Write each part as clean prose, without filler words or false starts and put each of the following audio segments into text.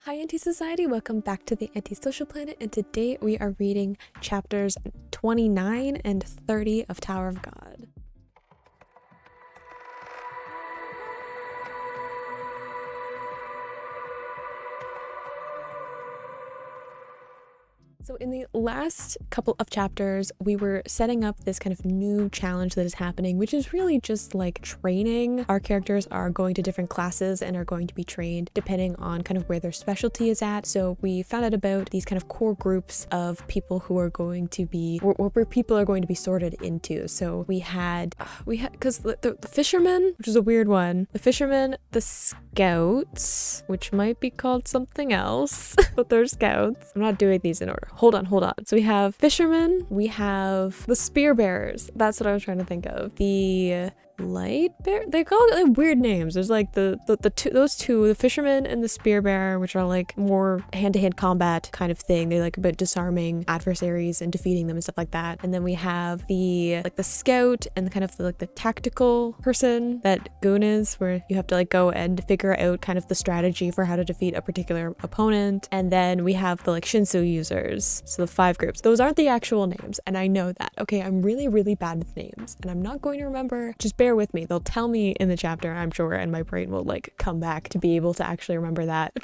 Hi Anti-Society, welcome back to the Antisocial Planet, and today we are reading chapters 29 and 30 of Tower of God. So in the last couple of chapters, we were setting up this kind of new challenge that is happening, which is really just like training. Our characters are going to different classes and are going to be trained depending on kind of where their specialty is at. So we found out about these kind of core groups of people who are going to be, or where people are going to be sorted into. So we had, because the fishermen, which is a weird one, the fishermen, the scouts, which might be called something else, but they're scouts. I'm not doing these in order. Hold on. So we have fishermen, we have the spear bearers. That's what I was trying to think of. The light bear, they call it like weird names. There's like those two, the fisherman and the spear bearer, which are like more hand-to-hand combat kind of thing. They like about disarming adversaries and defeating them and stuff like that. And then we have the scout and kind of the tactical person that Goon is, where you have to like go and figure out kind of the strategy for how to defeat a particular opponent. And then we have the like Shinsu users, so the 5 groups. Those aren't the actual names, and I know that. Okay, I'm really bad with names, and I'm not going to remember. Just bear with me. They'll tell me in the chapter, I'm sure, and my brain will like come back to be able to actually remember that.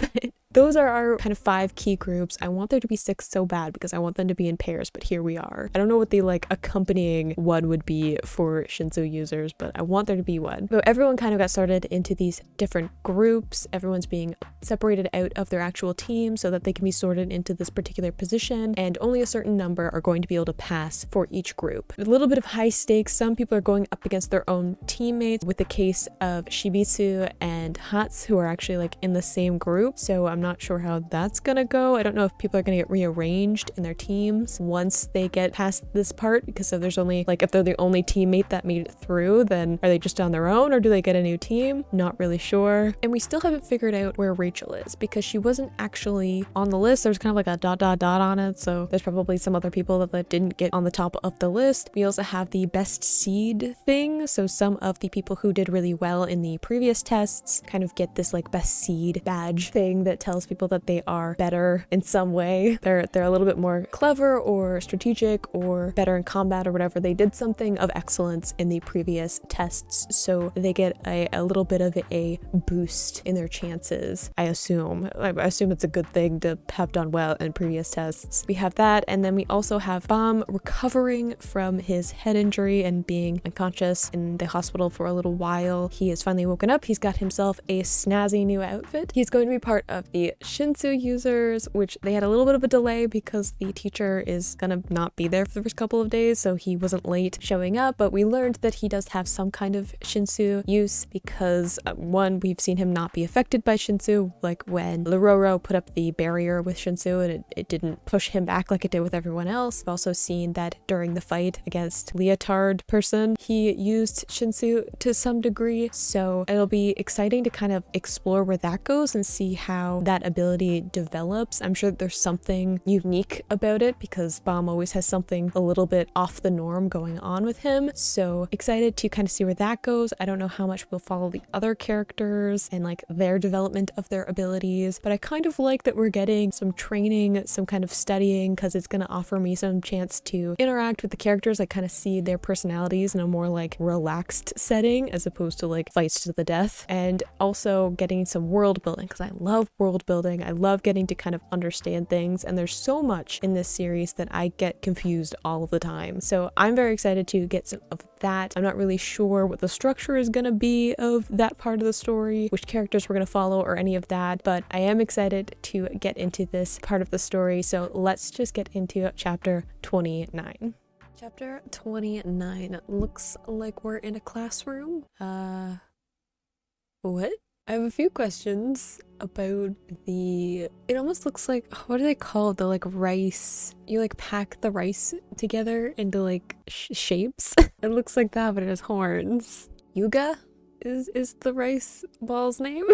Those are our kind of 5 key groups. I want there to be 6 so bad because I want them to be in pairs, but here we are. I don't know what the like accompanying one would be for Shinsu users, but I want there to be one. So everyone kind of got started into these different groups. Everyone's being separated out of their actual team so that they can be sorted into this particular position, and only a certain number are going to be able to pass for each group. A little bit of high stakes. Some people are going up against their own teammates, with the case of Shibitsu and Hats, who are actually like in the same group. So I'm not sure how that's gonna go. I don't know if people are gonna get rearranged in their teams once they get past this part, because if there's only like, if they're the only teammate that made it through, then are they just on their own or do they get a new team? Not really sure. And we still haven't figured out where Rachel is, because she wasn't actually on the list. There's kind of like a ... on it, so there's probably some other people that didn't get on the top of the list. We also have the best seed thing, so some of the people who did really well in the previous tests kind of get this like best seed badge thing that tells people that they are better in some way. They're a little bit more clever or strategic or better in combat or whatever. They did something of excellence in the previous tests, so they get a little bit of a boost in their chances. I assume it's a good thing to have done well in previous tests. We have that, and then we also have Bam recovering from his head injury and being unconscious in the hospital for a little while. He has finally woken up. He's got himself a snazzy new outfit. He's going to be part of the Shinsu users, which they had a little bit of a delay because the teacher is gonna not be there for the first couple of days, so he wasn't late showing up, but we learned that he does have some kind of Shinsu use because one, we've seen him not be affected by Shinsu, like when Lororo put up the barrier with Shinsu and it didn't push him back like it did with everyone else. We've also seen that during the fight against Leotard person, he used Shinsu to some degree, so it'll be exciting to kind of explore where that goes and see how that ability develops. I'm sure there's something unique about it because Bam always has something a little bit off the norm going on with him, so excited to kind of see where that goes. I don't know how much we'll follow the other characters and like their development of their abilities, but I kind of like that we're getting some training, some kind of studying, because it's going to offer me some chance to interact with the characters. I kind of see their personalities in a more like relaxed setting as opposed to like fights to the death, and also getting some world building because I love world building. I love getting to kind of understand things, and there's so much in this series that I get confused all of the time. So I'm very excited to get some of that. I'm not really sure what the structure is going to be of that part of the story, which characters we're going to follow or any of that, but I am excited to get into this part of the story. So let's just get into chapter 29. Chapter 29 looks like we're in a classroom. What? I have a few questions about it almost looks like, what do they call the like rice? You like pack the rice together into like shapes. It looks like that, but it has horns. Yuga is the rice ball's name?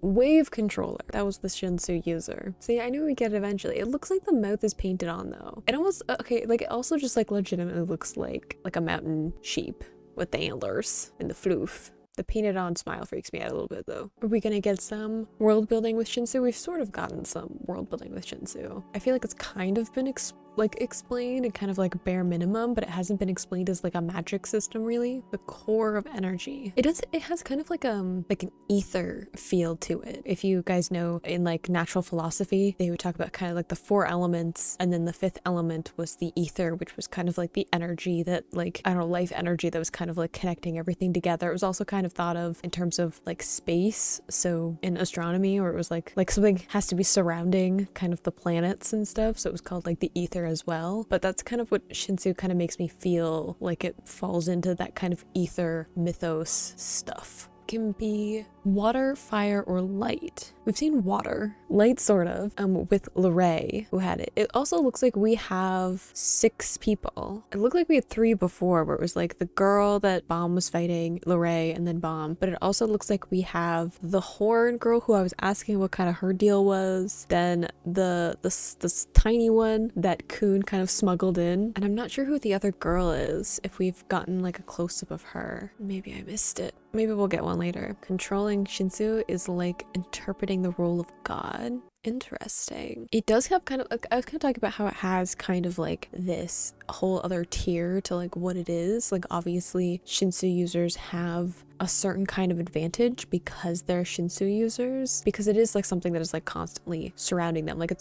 Wave controller. That was the Shinsu user. See, I knew we'd get it eventually. It looks like the mouth is painted on though. It almost, okay, like it also just like legitimately looks like a mountain sheep with the antlers and the floof. The painted on smile freaks me out a little bit though. Are we gonna get some world building with Shinsu? We've sort of gotten some world building with Shinsu. I feel like it's kind of been explained and kind of like bare minimum, but it hasn't been explained as like a magic system really. The core of energy. It has kind of like an ether feel to it. If you guys know, in like natural philosophy, they would talk about kind of like the 4 elements, and then the 5th element was the ether, which was kind of like the energy that like, I don't know, life energy that was kind of like connecting everything together. It was also kind of thought of in terms of like space. So in astronomy, or it was like something has to be surrounding kind of the planets and stuff. So it was called like the ether as well. But that's kind of what Shinsu kind of makes me feel like. It falls into that kind of ether mythos stuff. Can be water, fire, or light. We've seen water, light sort of, with Lorraine, who had it. It also looks like we have 6 people. It looked like we had 3 before, where it was like the girl that Bomb was fighting, Lorraine, and then Bomb. But it also looks like we have the horn girl, who I was asking what kind of her deal was. Then this tiny one that Kun kind of smuggled in. And I'm not sure who the other girl is, if we've gotten like a close-up of her. Maybe I missed it. Maybe we'll get one later. Controlling Shinsu is like interpreting the role of God. Interesting. It does have kind of like, I was kind of talking about how it has kind of like this whole other tier to like what it is. Like obviously Shinsu users have a certain kind of advantage because they're Shinsu users, because it is like something that is like constantly surrounding them. Like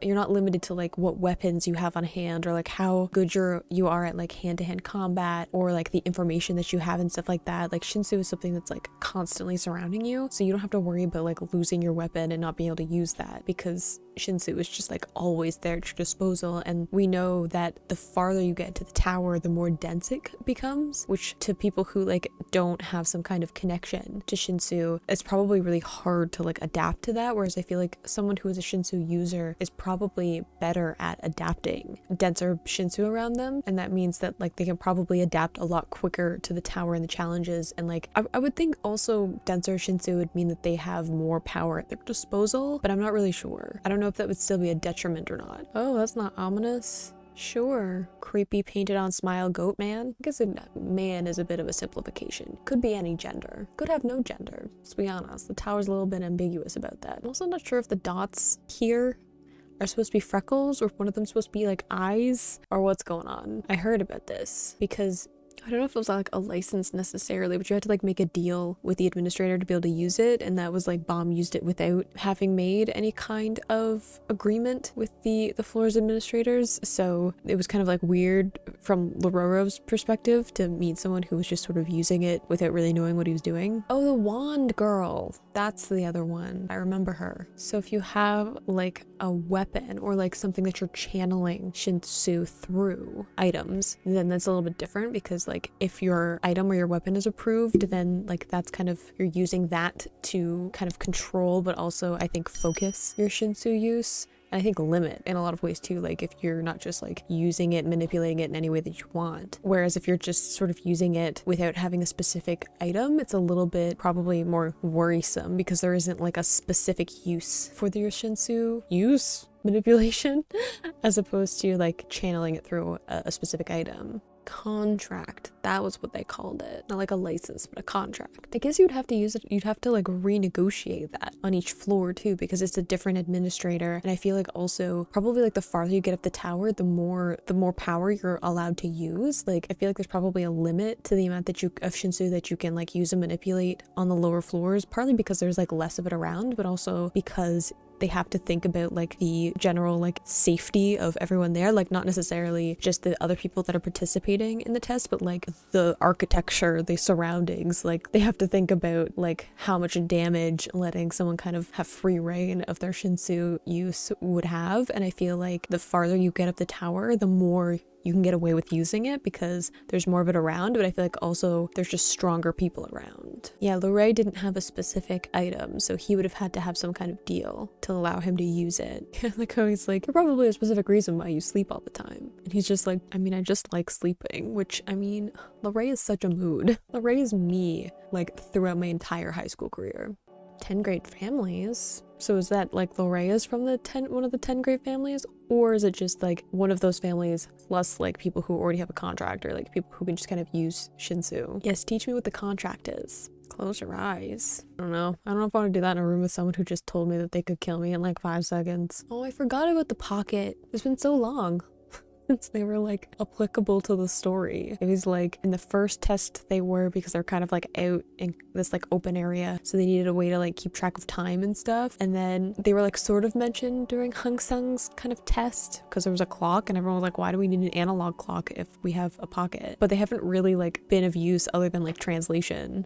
you're not limited to like what weapons you have on hand, or like how good you are at like hand-to-hand combat, or like the information that you have and stuff like that. Like Shinsu is something that's like constantly surrounding you, so you don't have to worry about like losing your weapon and not being able to use that, because Shinsu is just like always there at your disposal. And we know that the farther you get into the tower, the more dense it becomes, which to people who like don't have some kind of connection to Shinsu, it's probably really hard to like adapt to that. Whereas I feel like someone who is a Shinsu user is probably better at adapting denser Shinsu around them, and that means that like they can probably adapt a lot quicker to the tower and the challenges. And like I would think also denser Shinsu would mean that they have more power at their disposal, but I'm not really sure. I don't know if that would still be a detriment or not. Oh, that's not ominous. Sure. Creepy painted on smile goat man. I guess man is a bit of a simplification. Could be any gender. Could have no gender. Let's be honest. The tower's a little bit ambiguous about that. I'm also not sure if the dots here are supposed to be freckles, or if one of them's supposed to be like eyes, or what's going on. I heard about this because I don't know if it was like a license necessarily, but you had to like make a deal with the administrator to be able to use it, and that was like Bomb used it without having made any kind of agreement with the floor's administrators. So it was kind of like weird from Lororo's perspective to meet someone who was just sort of using it without really knowing what he was doing. Oh, the wand girl. That's the other one. I remember her. So if you have like a weapon or like something that you're channeling Shinsu through items, then that's a little bit different, because like if your item or your weapon is approved, then like that's kind of, you're using that to kind of control, but also I think focus your Shinsu use. And I think limit in a lot of ways too, like if you're not just like using it, manipulating it in any way that you want. Whereas if you're just sort of using it without having a specific item, it's a little bit probably more worrisome, because there isn't like a specific use for your Shinsu use manipulation as opposed to like channeling it through a specific item. Contract, that was what they called it. Not like a license, but a contract. I guess you'd have to use it, you'd have to like renegotiate that on each floor too, because it's a different administrator. And I feel like also probably like the farther you get up the tower, the more power you're allowed to use. Like I feel like there's probably a limit to the amount that of Shinsu that you can like use and manipulate on the lower floors, partly because there's like less of it around, but also because they have to think about like the general like safety of everyone there, like not necessarily just the other people that are participating in the test, but like the architecture, the surroundings. Like they have to think about like how much damage letting someone kind of have free reign of their Shinsu use would have. And I feel like the farther you get up the tower, the more you can get away with using it, because there's more of it around, but I feel like also there's just stronger people around. Yeah, Lorraine didn't have a specific item, so he would have had to have some kind of deal to allow him to use it. Like how he's like, there's probably a specific reason why you sleep all the time. And he's just like, I mean, I just like sleeping, which I mean, Lorraine is such a mood. Lorraine is me, like throughout my entire high school career. 10 great families. So is that like Lorraine is from one of the 10 great families, or is it just like one of those families plus like people who already have a contract, or like people who can just kind of use Shinsu? Yes, teach me what the contract is. Close your eyes. I don't know. I don't know if I want to do that in a room with someone who just told me that they could kill me in like 5 seconds. Oh, I forgot about the pocket. It's been so long since they were like applicable to the story. It was like in the first test they were, because they're kind of like out in this like open area, so they needed a way to like keep track of time and stuff. And then they were like sort of mentioned during Hung Sung's kind of test, because there was a clock and everyone was like, why do we need an analog clock if we have a pocket? But they haven't really like been of use other than like translation.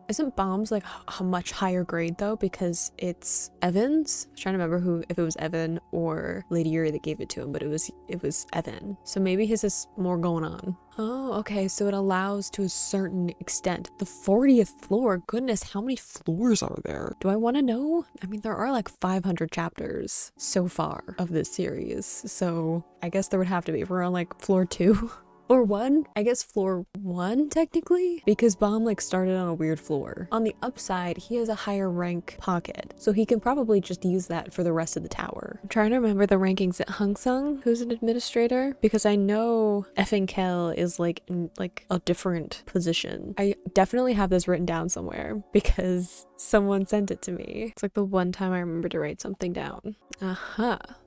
Isn't Bombs like a much higher grade though, because it's Evan's? I was trying to remember if it was Evan or Lady Yuri that gave it to him, but it was Evan. So maybe his is more going on. Oh, okay, so it allows to a certain extent. The 40th floor, goodness, how many floors are there? Do I want to know? I mean, there are like 500 chapters so far of this series, so I guess there would have to be. If we're on like floor 2. Floor 1? I guess floor 1 technically, because Bomb like started on a weird floor. On the upside, he has a higher rank pocket, so he can probably just use that for the rest of the tower. I'm trying to remember the rankings at Hung Sung, who's an administrator, because I know effing Kel is like in like a different position. I definitely have this written down somewhere because someone sent it to me. It's like the one time I remember to write something down.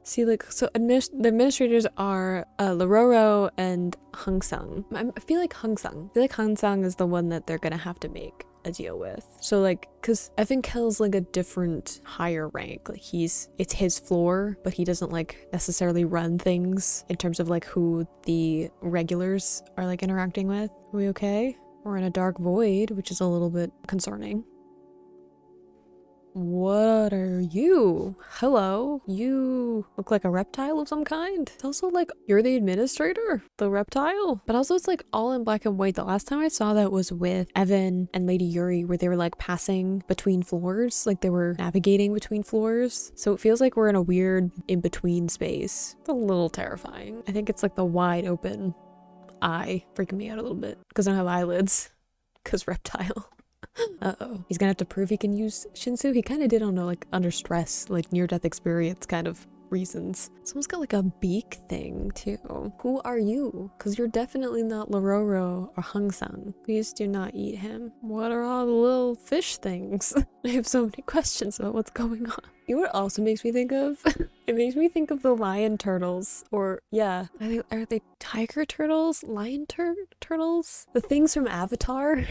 See, like, so the administrators are Lororo and Hung Sung. I feel like Hung Sung is the one that they're gonna have to make a deal with. So like, because I think Kel's like a different higher rank. Like it's his floor, but he doesn't like necessarily run things in terms of like who the regulars are like interacting with. Are we okay? We're in a dark void, which is a little bit concerning. What are you? Hello? You look like a reptile of some kind? It's also like, you're the administrator? The reptile? But also it's like all in black and white. The last time I saw that was with Evan and Lady Yuri, where they were like passing between floors. Like they were navigating between floors. So it feels like we're in a weird in-between space. It's a little terrifying. I think it's like the wide open eye freaking me out a little bit, because I don't have eyelids. Because reptile. Uh-oh. He's gonna have to prove he can use Shinsu. He kind of did on a like under stress, like near-death experience kind of reasons. Someone's got like a beak thing too. Who are you? Because you're definitely not Lororo or Hung Sung. Please do not eat him. What are all the little fish things? I have so many questions about what's going on. You know what also makes me think of? It makes me think of the lion turtles. Or yeah, I think, are they tiger turtles? Lion turtles? The things from Avatar?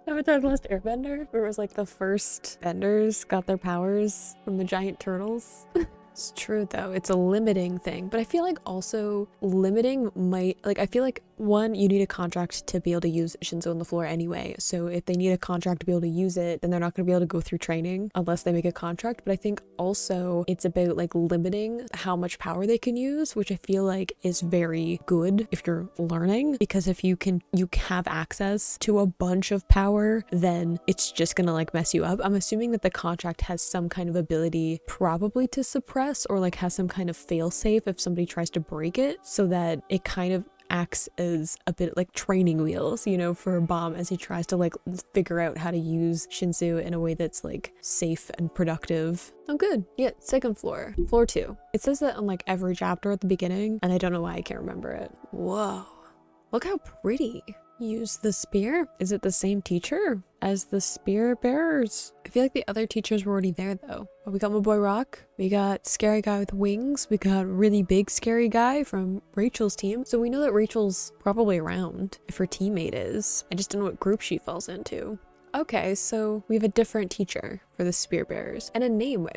Avatar: The Last Airbender, where it was like the first benders got their powers from the giant turtles. It's true though, it's a limiting thing, but I feel like also limiting might, like I feel like one, you need a contract to be able to use Shinzo on the floor anyway, so if they need a contract to be able to use it, then they're not going to be able to go through training unless they make a contract. But I think also it's about like limiting how much power they can use, which I feel like is very good if you're learning, because if you have access to a bunch of power, then it's just gonna like mess you up. I'm assuming that the contract has some kind of ability probably to suppress, or like has some kind of fail safe if somebody tries to break it, so that it kind of acts as a bit like training wheels, you know, for Bomb as he tries to like figure out how to use Shinsu in a way that's like safe and productive. Oh good. Yeah, second floor. Floor 2. It says that on like every chapter at the beginning, and I don't know why I can't remember it. Whoa. Look how pretty. Use the spear? Is it the same teacher as the spear bearers? I feel like the other teachers were already there though. Oh, we got my boy Rock. We got scary guy with wings. We got really big scary guy from Rachel's team. So we know that Rachel's probably around if her teammate is. I just don't know what group she falls into. Okay, so we have a different teacher for the spear bearers and a name.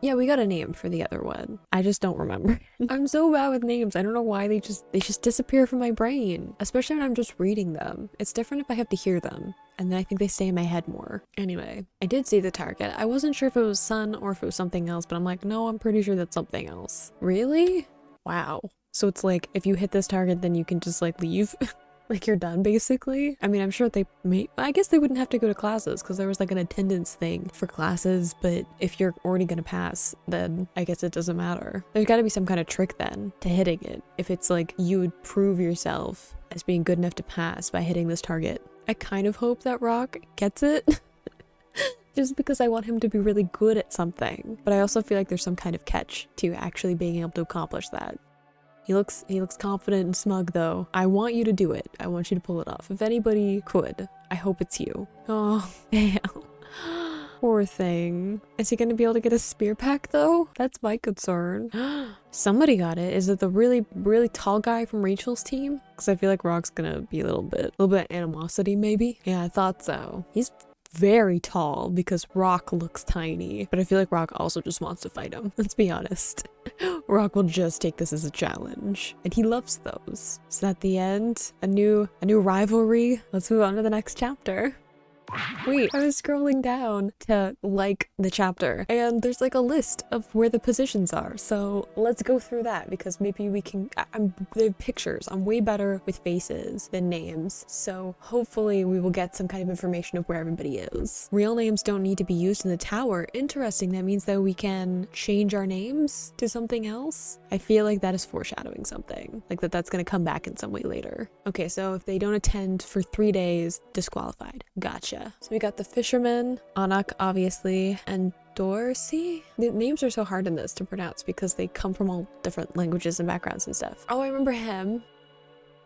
Yeah, we got a name for the other one. I just don't remember. I'm so bad with names. I don't know why they just disappear from my brain, especially when I'm just reading them. It's different if I have to hear them, and then I think they stay in my head more. Anyway, I did see the target. I wasn't sure if it was sun or if it was something else, but I'm like, no, I'm pretty sure that's something else. Really? Wow. So it's like, if you hit this target, then you can just like leave. Like you're done basically. I mean, I'm sure I guess they wouldn't have to go to classes because there was like an attendance thing for classes, but if you're already gonna pass, then I guess it doesn't matter. There's gotta be some kind of trick then to hitting it. If it's like you would prove yourself as being good enough to pass by hitting this target. I kind of hope that Rock gets it. Just because I want him to be really good at something. But I also feel like there's some kind of catch to actually being able to accomplish that. He looks confident and smug though. I want you to do it. I want you to pull it off. If anybody could, I hope it's you. Oh, damn. Poor thing. Is he gonna be able to get a spear pack though? That's my concern. Somebody got it. Is it the really, really tall guy from Rachel's team? Because I feel like Rock's gonna be a little bit animosity maybe. Yeah, I thought so. He's very tall because Rock looks tiny, but I feel like Rock also just wants to fight him. Let's be honest. Rock will just take this as a challenge, and he loves those. Is that the end? A new rivalry? Let's move on to the next chapter. Wait, I was scrolling down to like the chapter and there's like a list of where the positions are. So let's go through that because maybe we can, the pictures, I'm way better with faces than names. So hopefully we will get some kind of information of where everybody is. Real names don't need to be used in the tower. Interesting. That means that we can change our names to something else. I feel like that is foreshadowing something, like that's going to come back in some way later. Okay, so if they don't attend for 3 days, disqualified. Gotcha. So we got the fisherman, Anak obviously, and Dorsey? The names are so hard in this to pronounce because they come from all different languages and backgrounds and stuff. Oh, I remember him.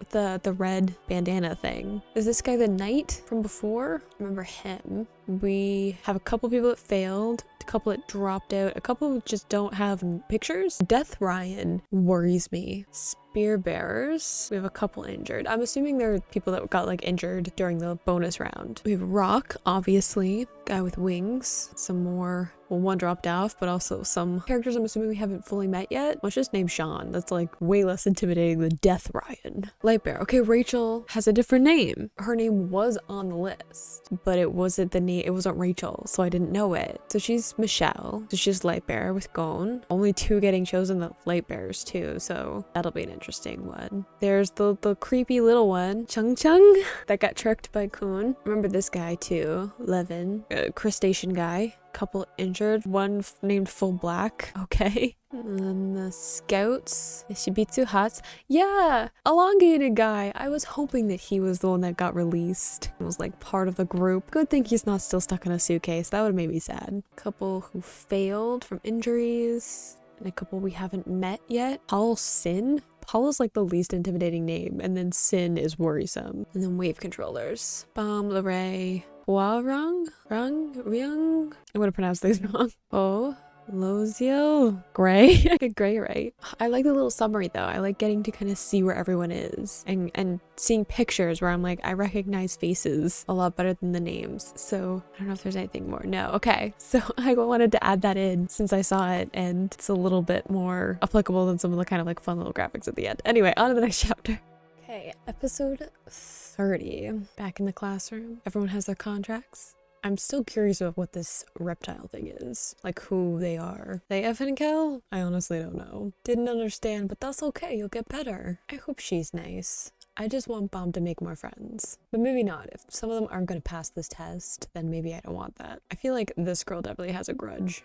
The red bandana thing. Is this guy the knight from before? I remember him. We have a couple people that failed, a couple that dropped out, a couple just don't have pictures. Death Ryan worries me. Spear bearers. We have a couple injured. I'm assuming there are people that got like injured during the bonus round. We have Rock, obviously. Guy with wings. Some more. Well, one dropped off, but also some characters I'm assuming we haven't fully met yet. Let's just name Sean. That's like way less intimidating than Death Ryan. Lightbearer. Okay, Rachel has a different name. Her name was on the list, but it wasn't the name. It wasn't Rachel, so I didn't know it. So she's Michelle. So she's Lightbearer with Gone. Only 2 getting chosen, the Lightbearers too, so that'll be an interesting one. There's the creepy little one, Chung Chung, that got tricked by Kun. Remember this guy too, Levin, crustacean guy. Couple injured, one named Full Black. Okay. And then the scouts, Shibitsu Hats. Yeah, elongated guy. I was hoping that he was the one that got released. It was like part of the group. Good thing he's not still stuck in a suitcase. That would have made me sad. Couple who failed from injuries. And a couple we haven't met yet. Paul Sin. Paul is like the least intimidating name, and then Sin is worrisome. And then wave controllers. Bomb, Lorray, Warung, Ryung. I'm gonna pronounce these wrong. Oh, Lozio, Gray. I get Gray right. I like the little summary though. I like getting to kind of see where everyone is and seeing pictures where I'm like, I recognize faces a lot better than the names. So I don't know if there's anything more. No. Okay. So I wanted to add that in since I saw it and it's a little bit more applicable than some of the kind of like fun little graphics at the end. Anyway, on to the next chapter. Okay, episode 30. Back in the classroom. Everyone has their contracts. I'm still curious about what this reptile thing is. Like who they are. They F and Kel? I honestly don't know. Didn't understand, but that's okay. You'll get better. I hope she's nice. I just want Bomb to make more friends. But maybe not. If some of them aren't going to pass this test, then maybe I don't want that. I feel like this girl definitely has a grudge.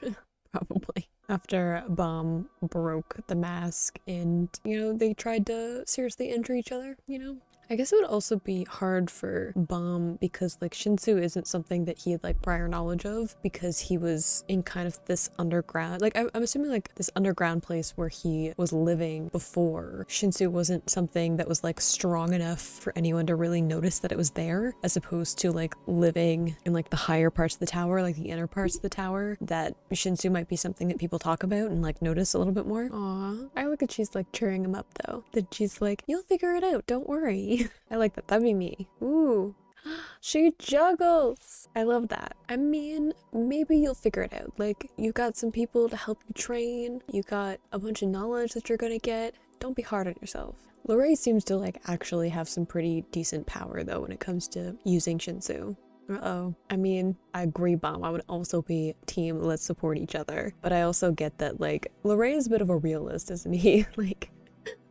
Probably. After Bomb broke the mask and, you know, they tried to seriously injure each other, you know? I guess it would also be hard for Bomb because like Shinsu isn't something that he had like prior knowledge of because he was in kind of this underground, like I'm assuming like this underground place where he was living before. Shinsu wasn't something that was like strong enough for anyone to really notice that it was there, as opposed to like living in like the higher parts of the tower, like the inner parts of the tower, that Shinsu might be something that people talk about and like notice a little bit more. Aw, I like that she's like cheering him up though, that she's like, you'll figure it out, don't worry. I like that. That'd be me. Ooh. She juggles. I love that. I mean, maybe you'll figure it out. Like, you got some people to help you train. You got a bunch of knowledge that you're gonna get. Don't be hard on yourself. Lorray seems to like actually have some pretty decent power though when it comes to using Shinsu. Uh-oh. I mean, I agree, Bomb. I would also be team let's support each other. But I also get that like Lorray is a bit of a realist, isn't he? Like,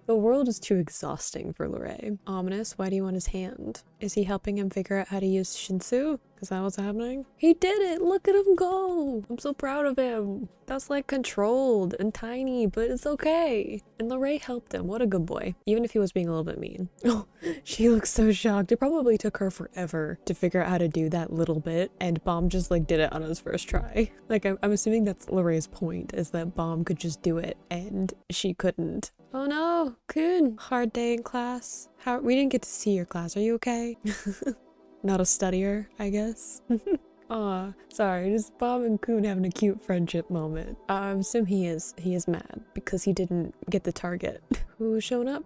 the world is too exhausting for Lorray. Ominous, why do you want his hand? Is he helping him figure out how to use Shinsu? Is that what's happening? He did it! Look at him go! I'm so proud of him. That's like controlled and tiny, but it's okay. And Lorray helped him. What a good boy. Even if he was being a little bit mean. Oh, she looks so shocked. It probably took her forever to figure out how to do that little bit, and Bomb just like did it on his first try. Like I'm assuming that's Lorray's point, is that Bomb could just do it and she couldn't. Oh no, Kun. Hard day in class. We didn't get to see your class. Are you okay? Not a studier, I guess. Aw, sorry, just Bob and Kun having a cute friendship moment. I assume he is mad because he didn't get the target. Who's showing up?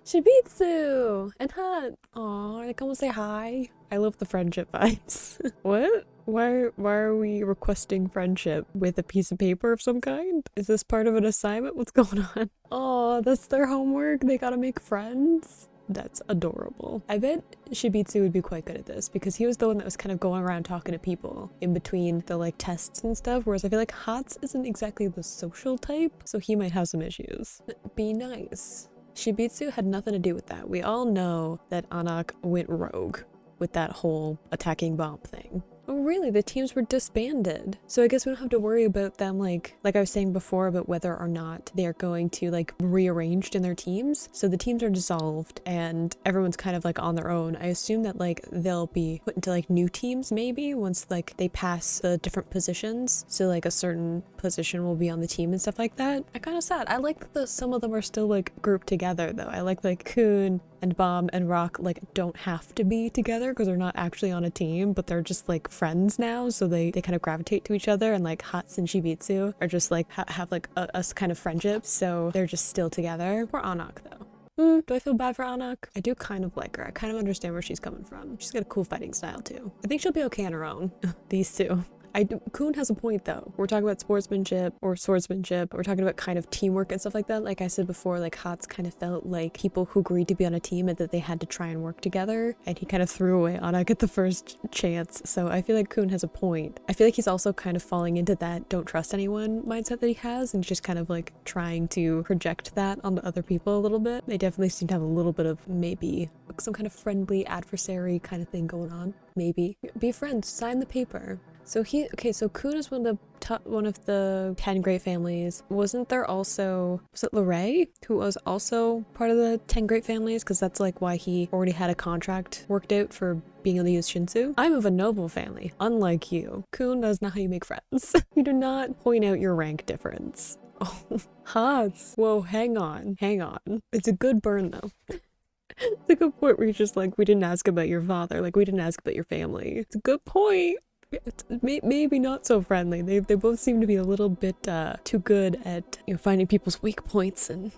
Shibitsu and Hut. Aw, come and say hi. I love the friendship vibes. What? Why are we requesting friendship with a piece of paper of some kind? Is this part of an assignment? What's going on? Oh, that's their homework. They gotta make friends. That's adorable. I bet Shibitsu would be quite good at this because he was the one that was kind of going around talking to people in between the like tests and stuff, whereas I feel like Hats isn't exactly the social type, so he might have some issues. Be nice. Shibitsu had nothing to do with that. We all know that Anak went rogue with that whole attacking bomb thing. Oh really? The teams were disbanded. So I guess we don't have to worry about them like I was saying before about whether or not they're going to like rearranged in their teams. So the teams are dissolved and everyone's kind of like on their own. I assume that like they'll be put into like new teams maybe once like they pass the different positions. So like a certain position will be on the team and stuff like that. I'm kind of sad. I like that some of them are still like grouped together though. I like Kun and Bomb and Rock like don't have to be together because they're not actually on a team, but they're just like friends now, so they kind of gravitate to each other, and like Hats and Shibitsu are just like have like a kind of friendship, so they're just still together. Poor Anak though. Do I feel bad for Anak? I do kind of like her. I kind of understand where she's coming from. She's got a cool fighting style too. I think she'll be okay on her own. These two. Kun has a point though. We're talking about sportsmanship or swordsmanship. We're talking about kind of teamwork and stuff like that. Like I said before, like Hats kind of felt like people who agreed to be on a team and that they had to try and work together. And he kind of threw away Anak at the first chance. So I feel like Kun has a point. I feel like he's also kind of falling into that don't trust anyone mindset that he has and just kind of like trying to project that onto other people a little bit. They definitely seem to have a little bit of maybe some kind of friendly adversary kind of thing going on. Maybe. Be friends, sign the paper. So so Kun is one of the 10 great families. Wasn't there also, was it Lorray who was also part of the 10 great families? Because that's like why he already had a contract worked out for being able to use Shinsu. I'm of a noble family, unlike you. Kun does not know how you make friends. You do not point out your rank difference. Oh, Hats. Whoa, hang on. It's a good burn though. It's a good point where you're just like, we didn't ask about your father, like we didn't ask about your family. It's a good point. It's maybe not so friendly. They both seem to be a little bit too good at finding people's weak points and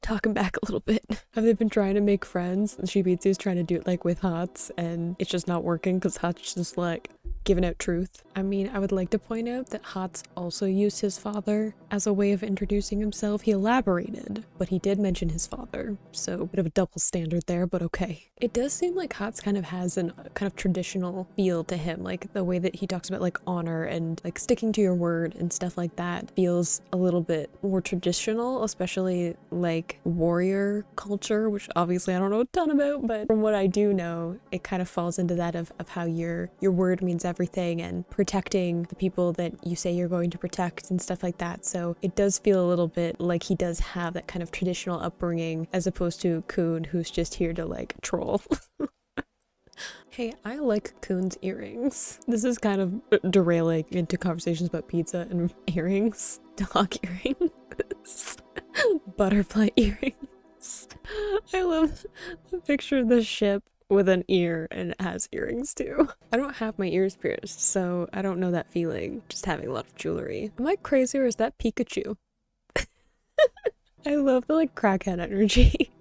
talking back a little bit. Have they been trying to make friends? And Shibitsu's trying to do it like with Hats and it's just not working because Hats just like giving out truth. I mean, I would like to point out that Hats also used his father as a way of introducing himself. He elaborated, but he did mention his father. So a bit of a double standard there, but okay. It does seem like Hats kind of has a kind of traditional feel to him, like the way that he talks about like honor and like sticking to your word and stuff like that feels a little bit more traditional, especially like warrior culture, which obviously I don't know a ton about, but from what I do know, it kind of falls into that of how your word means everything and protecting the people that you say you're going to protect and stuff like that. So it does feel a little bit like he does have that kind of traditional upbringing as opposed to Kun, who's just here to like troll. Hey, I like Kun's earrings. This is kind of derailing into conversations about pizza and earrings. Dog earrings. Butterfly earrings. I love the picture of the ship with an ear and it has earrings too. I don't have my ears pierced, so I don't know that feeling, just having a lot of jewelry. Am I crazy or is that Pikachu? I love the like crackhead energy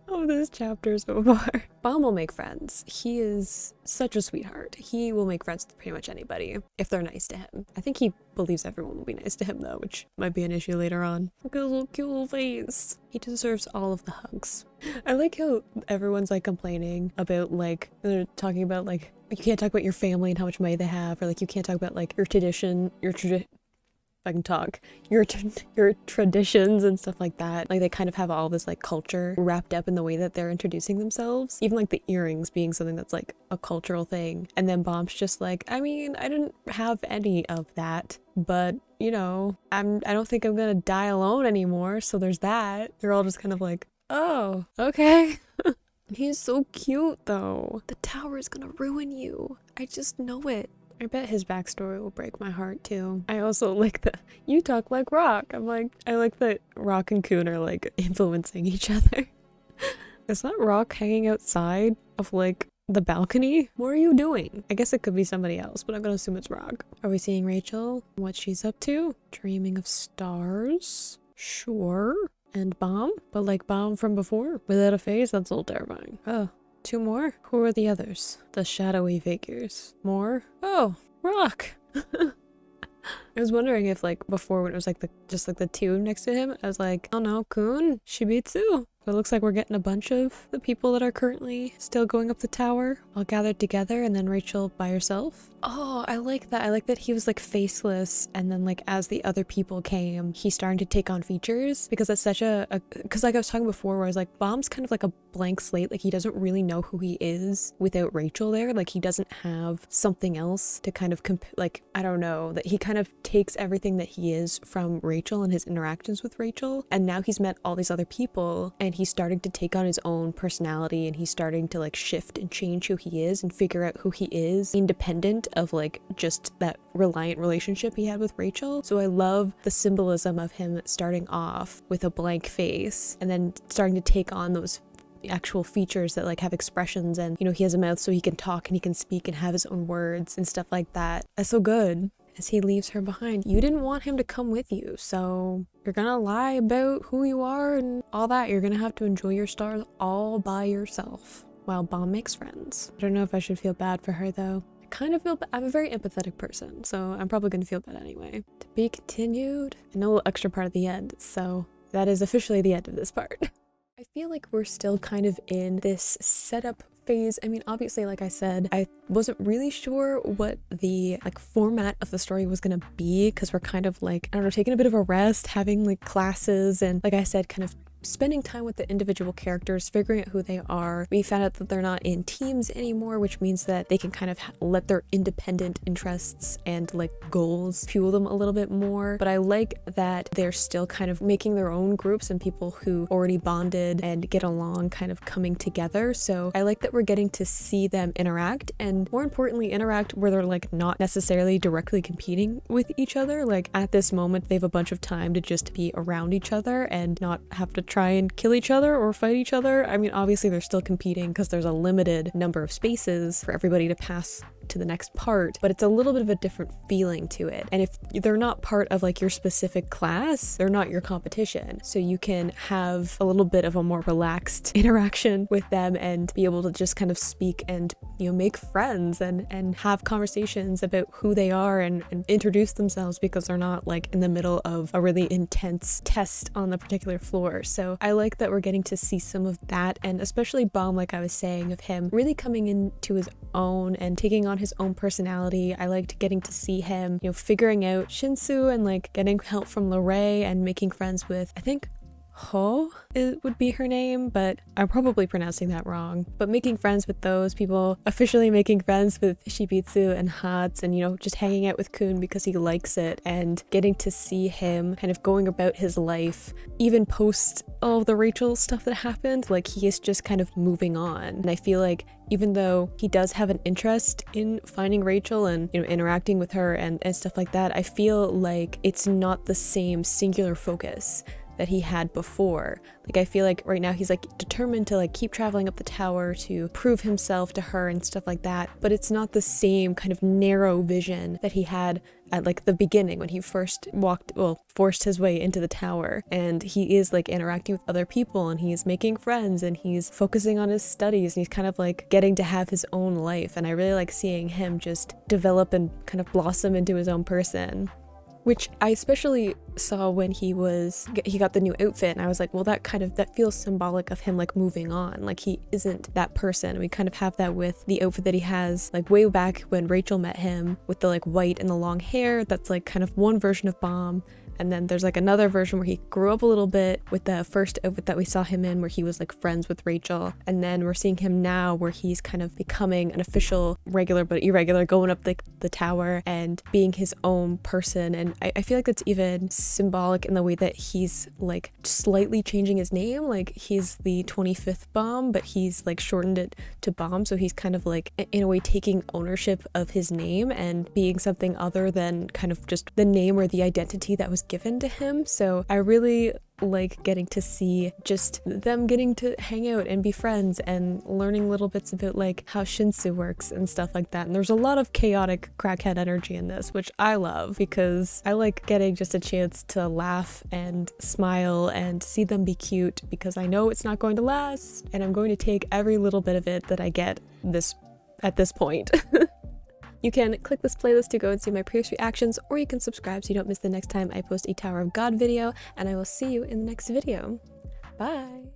of this chapter so far. Bomb will make friends. He is such a sweetheart. He will make friends with pretty much anybody if they're nice to him. I think he believes everyone will be nice to him though, which might be an issue later on. Look at his little cute little face. He deserves all of the hugs. I like how everyone's like complaining about like, they're talking about like, you can't talk about your family and how much money they have, or like you can't talk about like your tradition, I can talk, your traditions and stuff like that. Like they kind of have all this like culture wrapped up in the way that they're introducing themselves. Even like the earrings being something that's like a cultural thing. And then Bomb's just like, I mean, I didn't have any of that, but you know, I don't think I'm gonna die alone anymore. So there's that. They're all just kind of like, oh, okay. He's so cute though. The tower is gonna ruin you. I just know it. I bet his backstory will break my heart too. I also like the, you talk like Rock. I like that Rock and Kun are like influencing each other. Is that Rock hanging outside of like the balcony? What are you doing? I guess it could be somebody else, but I'm gonna assume it's Rock. Are we seeing Rachel? What she's up to? Dreaming of stars? Sure. And Bomb? But like Bomb from before? Without a face? That's a little terrifying. Oh, two more? Who are the others? The shadowy figures. More? Oh, Rock. I was wondering if like before when it was like just the two next to him, I was like, oh no, Kun, Shibitsu. So it looks like we're getting a bunch of the people that are currently still going up the tower all gathered together, and then Rachel by herself. Oh, I like that. I like that he was like faceless, and then like as the other people came, he's starting to take on features, because it's such because like I was talking before where I was like, Bomb's kind of like a blank slate. Like he doesn't really know who he is without Rachel there. Like he doesn't have something else to kind of like, I don't know, that he kind of takes everything that he is from Rachel and his interactions with Rachel, and now he's met all these other people and he's starting to take on his own personality, and he's starting to like shift and change who he is and figure out who he is independent of like just that reliant relationship he had with Rachel. So I love the symbolism of him starting off with a blank face and then starting to take on those actual features that like have expressions, and you know, he has a mouth so he can talk and he can speak and have his own words and stuff like that. That's so good. As he leaves her behind, you didn't want him to come with you, so you're gonna lie about who you are and all that. You're gonna have to enjoy your stars all by yourself while Bomb makes friends. I don't know if I should feel bad for her though. I kind of feel I'm a very empathetic person, so I'm probably gonna feel bad anyway. To be continued. I know a little extra part at the end, so that is officially the end of this part. I feel like we're still kind of in this setup phase. I mean, obviously, like I said, I wasn't really sure what the like format of the story was gonna be, because we're kind of like, I don't know, taking a bit of a rest, having like classes, and like I said, kind of spending time with the individual characters, figuring out who they are. We found out that they're not in teams anymore, which means that they can kind of let their independent interests and like goals fuel them a little bit more. But I like that they're still kind of making their own groups and people who already bonded and get along kind of coming together. So I like that we're getting to see them interact, and more importantly, interact where they're like not necessarily directly competing with each other. Like at this moment, they have a bunch of time to just be around each other and not have to try and kill each other or fight each other. I mean, obviously they're still competing because there's a limited number of spaces for everybody to pass to the next part, but it's a little bit of a different feeling to it. And if they're not part of like your specific class, they're not your competition. So you can have a little bit of a more relaxed interaction with them and be able to just kind of speak and, you know, make friends and have conversations about who they are and introduce themselves, because they're not like in the middle of a really intense test on the particular floor. So I like that we're getting to see some of that, and especially Bomb, like I was saying, of him really coming into his own and taking on his own personality. I liked getting to see him, you know, figuring out Shinsu and like getting help from Lorraine and making friends with, I think Ho it would be her name, but I'm probably pronouncing that wrong. But making friends with those people, officially making friends with Shibitsu and Hats, and, you know, just hanging out with Kun because he likes it, and getting to see him kind of going about his life, even post all the Rachel stuff that happened. Like, he is just kind of moving on. And I feel like even though he does have an interest in finding Rachel and, you know, interacting with her and stuff like that, I feel like it's not the same singular focus that he had before. Like, I feel like right now he's like determined to like keep traveling up the tower to prove himself to her and stuff like that, but it's not the same kind of narrow vision that he had at like the beginning when he first forced his way into the tower. And he is like interacting with other people, and he's making friends, and he's focusing on his studies, and he's kind of like getting to have his own life. And I really like seeing him just develop and kind of blossom into his own person, which I especially saw when he got the new outfit, and I was like, well, that feels symbolic of him like moving on. Like, he isn't that person. We kind of have that with the outfit that he has like way back when Rachel met him, with the like white and the long hair. That's like kind of one version of Bomb. And then there's like another version where he grew up a little bit with the first outfit that we saw him in, where he was like friends with Rachel. And then we're seeing him now where he's kind of becoming an official regular but irregular, going up the tower and being his own person. And I feel like that's even symbolic in the way that he's like slightly changing his name. Like, he's the 25th Bomb, but he's like shortened it to Bomb. So he's kind of like in a way taking ownership of his name and being something other than kind of just the name or the identity that was given to him. So I really like getting to see just them getting to hang out and be friends and learning little bits about like how Shinsu works and stuff like that. And there's a lot of chaotic crackhead energy in this, which I love because I like getting just a chance to laugh and smile and see them be cute, because I know it's not going to last and I'm going to take every little bit of it that I get at this point. You can click this playlist to go and see my previous reactions, or you can subscribe so you don't miss the next time I post a Tower of God video, and I will see you in the next video. Bye!